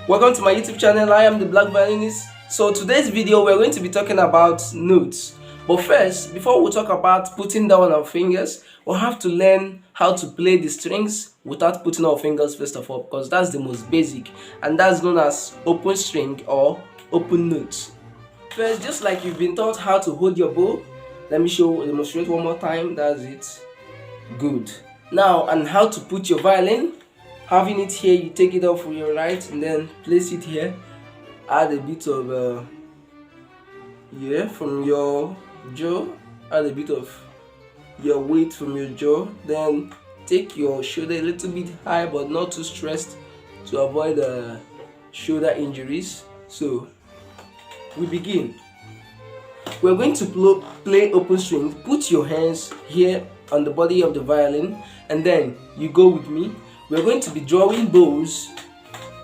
Welcome to my YouTube channel. I am the Black Violinist. So today's video we're going to be talking about notes. But first, before we talk about putting down our fingers, we'll have to learn how to play the strings without putting our fingers first of all, because that's the most basic, and that's known as open string or open notes. First, just like you've been taught how to hold your bow, let me demonstrate one more time. That's it. Good. Now, and how to put your violin. Having it here, you take it off with your right and then place it here. Add a bit of from your jaw. Add a bit of your weight from your jaw. Then take your shoulder a little bit high, but not too stressed, to avoid shoulder injuries. So we begin. We're going to play open string. Put your hands here on the body of the violin, and then you go with me. We're going to be drawing bows.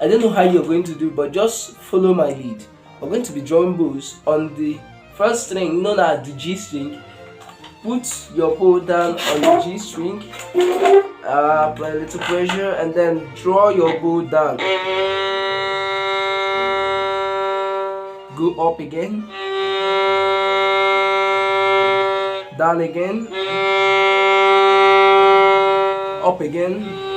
I don't know how you're going to do, but just follow my lead. We're going to be drawing bows on the first string, known as the G string. Put your bow down on the G string. Apply a little pressure, and then draw your bow down. Go up again. Down again. Up again.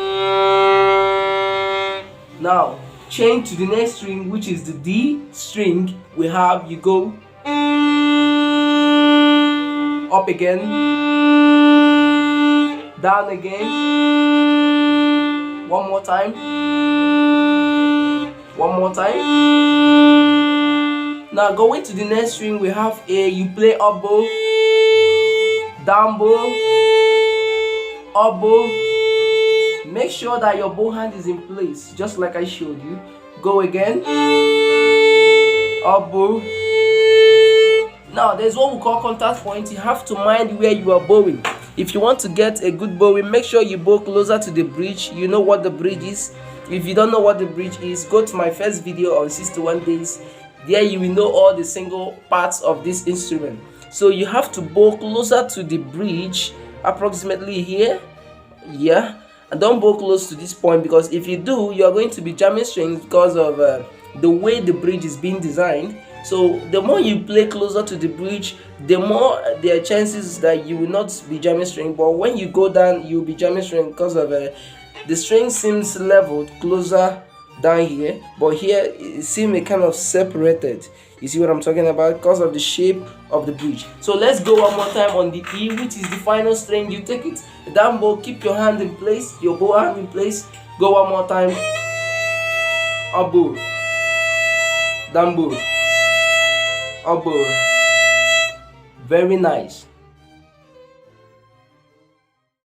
Now change to the next string, which is the D string. You go up again, down again, one more time, Now going to the next string, we have A. You play up bow, down bow, up bow. Make sure that your bow hand is in place, just like I showed you. Go again, up bow. Now there's what we call contact point. You have to mind where you are bowing. If you want to get a good bowing, make sure you bow closer to the bridge. You know what the bridge is. If you don't know what the bridge is, go to my first video on 61 days. There you will know all the single parts of this instrument. So you have to bow closer to the bridge, approximately here. Yeah. And don't bow close to this point, because if you do, you are going to be jamming strings because of the way the bridge is being designed. So the more you play closer to the bridge, the more there are chances that you will not be jamming string. But when you go down, you'll be jamming string because of the string seems leveled closer down here, but here it seems kind of separated. You see what I'm talking about? Because of the shape of the bridge. So let's go one more time on the E, which is the final string. You take it down bow, keep your hand in place, your bow hand in place. Go one more time. Up bow, down bow, up bow. Very nice.